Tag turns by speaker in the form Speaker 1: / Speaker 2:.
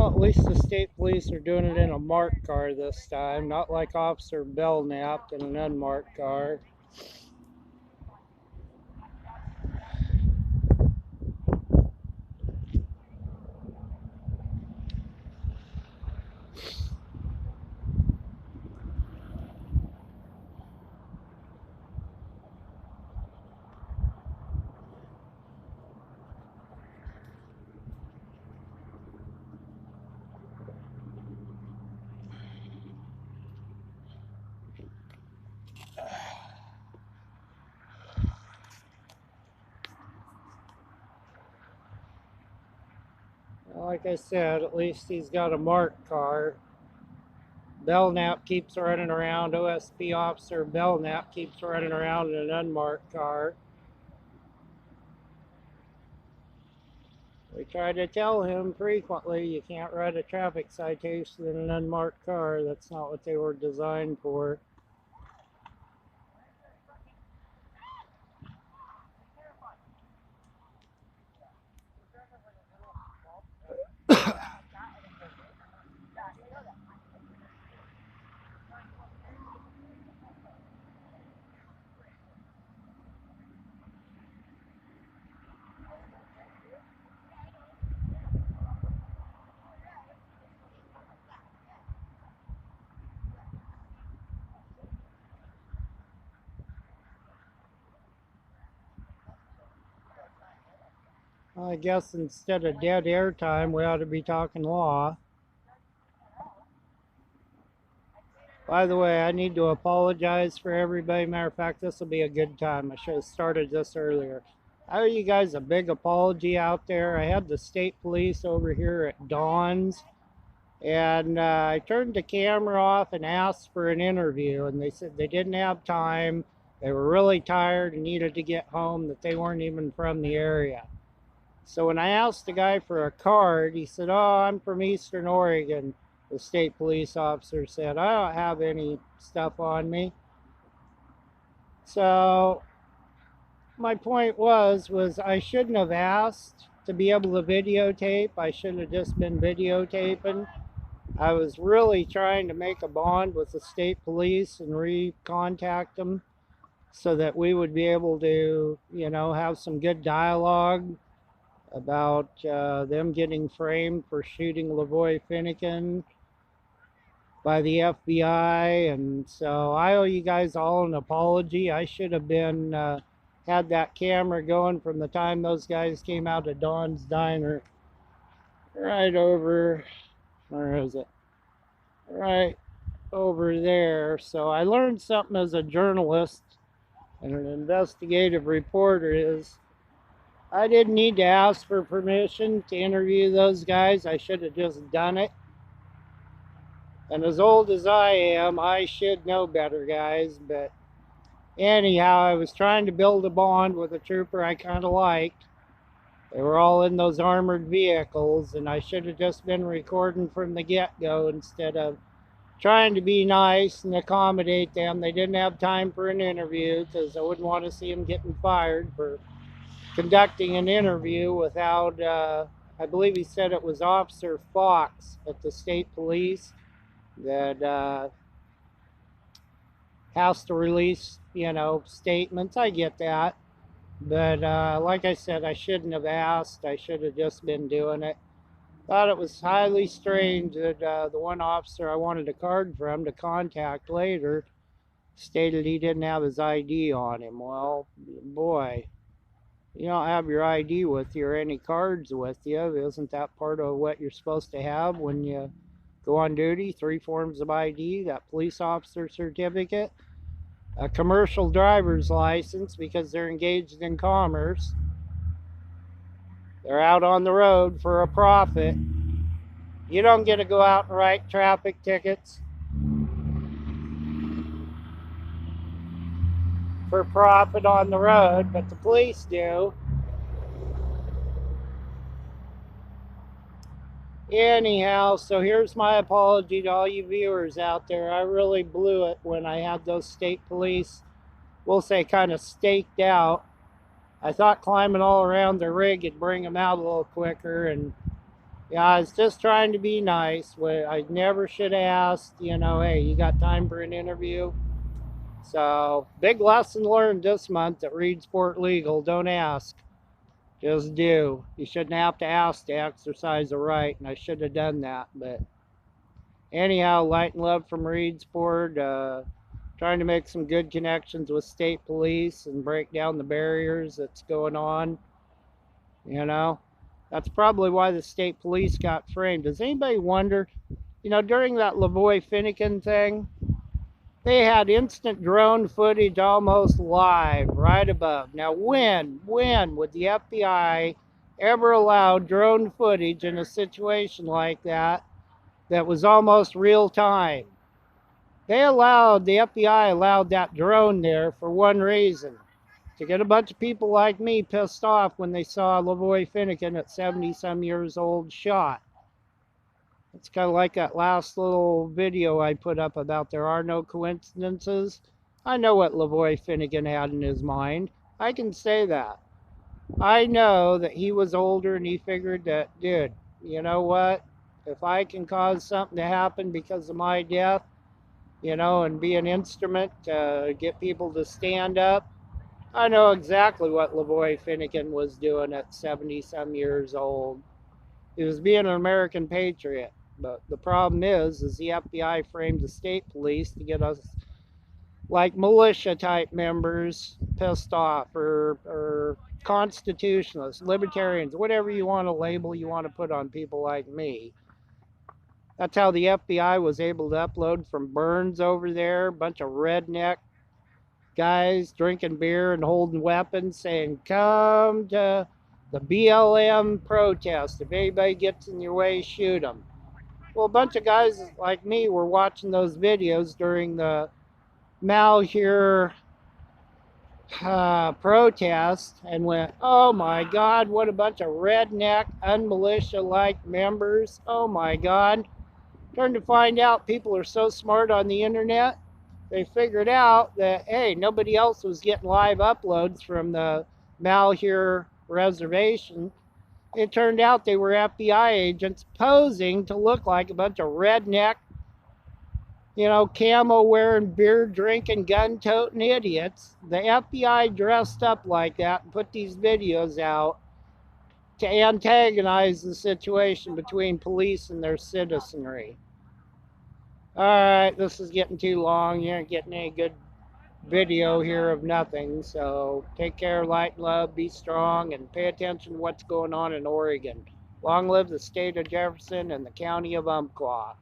Speaker 1: Well, at least the state police are doing it in a marked car this time, not like Officer Belknap in an unmarked car. Like I said, at least he's got a marked car. Belknap keeps running around. OSP Officer Belknap keeps running around in an unmarked car. We try to tell him frequently you can't write a traffic citation in an unmarked car. That's not what they were designed for. I guess instead of dead air time, we ought to be talking law. By the way, I need to apologize for everybody. Matter of fact, this will be a good time. I should have started this earlier. I owe you guys a big apology out there. I had the state police over here at Dawn's, and I turned the camera off and asked for an interview, and they said they didn't have time. They were really tired and needed to get home, that they weren't even from the area. So when I asked the guy for a card, he said, "Oh, I'm from Eastern Oregon." The state police officer said, "I don't have any stuff on me." So my point was I shouldn't have asked to be able to videotape. I should have just been videotaping. I was really trying to make a bond with the state police and re-contact them so that we would be able to, have some good dialogue about them getting framed for shooting Lavoy Finnegan by the FBI. And so I owe you guys all an apology. I should have been had that camera going from the time those guys came out of Dawn's Diner right over, where is it? Right over there. So I learned something as a journalist and an investigative reporter is I didn't need to ask for permission to interview those guys. I should have just done it. And as old as I am, I should know better, guys. But anyhow, I was trying to build a bond with a trooper I kind of liked. They were all in those armored vehicles, and I should have just been recording from the get-go instead of trying to be nice and accommodate them. They didn't have time for an interview because I wouldn't want to see them getting fired for conducting an interview without, I believe he said it was Officer Fox at the state police that has to release, statements. I get that. But like I said, I shouldn't have asked. I should have just been doing it. Thought it was highly strange that the one officer I wanted a card from to contact later stated he didn't have his ID on him. Well, boy, you don't have your ID with you or any cards with you. Isn't that part of what you're supposed to have when you go on duty? 3 forms of ID, that police officer certificate, a commercial driver's license because they're engaged in commerce. They're out on the road for a profit. You don't get to go out and write traffic tickets for profit on the road, but the police do. Anyhow, so here's my apology to all you viewers out there. I really blew it when I had those state police, we'll say, kind of staked out. I thought climbing all around the rig would bring them out a little quicker, and Yeah, I was just trying to be nice. I never should have asked, you know, hey, you got time for an interview? So, big lesson learned this month at Reedsport Legal. Don't ask, just do. You shouldn't have to ask to exercise a right, and I should have done that. But anyhow, light and love from Reedsport. Trying to make some good connections with state police and break down the barriers that's going on. You know, that's probably why the state police got framed. Does anybody wonder, you know, during that Lavoy Finnegan thing, they had instant drone footage almost live right above. Now, when would the FBI ever allow drone footage in a situation like that that was almost real time? The FBI allowed that drone there for one reason, to get a bunch of people like me pissed off when they saw Lavoy Finnegan at 70 some years old shot. It's kind of like that last little video I put up about there are no coincidences. I know what Lavoy Finnegan had in his mind. I can say that. I know that he was older and he figured that, dude, you know what? If I can cause something to happen because of my death, you know, and be an instrument to get people to stand up, I know exactly what Lavoy Finnegan was doing at 70 some years old. He was being an American patriot. But the problem is the FBI framed the state police to get us like militia type members pissed off, or constitutionalists, libertarians, whatever you want to label you want to put on people like me. That's how the FBI was able to upload from Burns over there, a bunch of redneck guys drinking beer and holding weapons saying, come to the BLM protest. If anybody gets in your way, shoot them. Well, a bunch of guys like me were watching those videos during the Malheur protest and went, oh my God, what a bunch of redneck, unmilitia-like members. Oh my God. Turned to find out people are so smart on the internet, they figured out that, hey, nobody else was getting live uploads from the Malheur reservation. It turned out they were FBI agents posing to look like a bunch of redneck, you know, camo wearing, beer drinking, gun toting idiots. The FBI dressed up like that and put these videos out to antagonize the situation between police and their citizenry. All right, this is getting too long. You aren't getting any good video here of nothing. So take care, light and love, be strong, and pay attention to what's going on in Oregon. Long live the state of Jefferson and the county of Umpqua.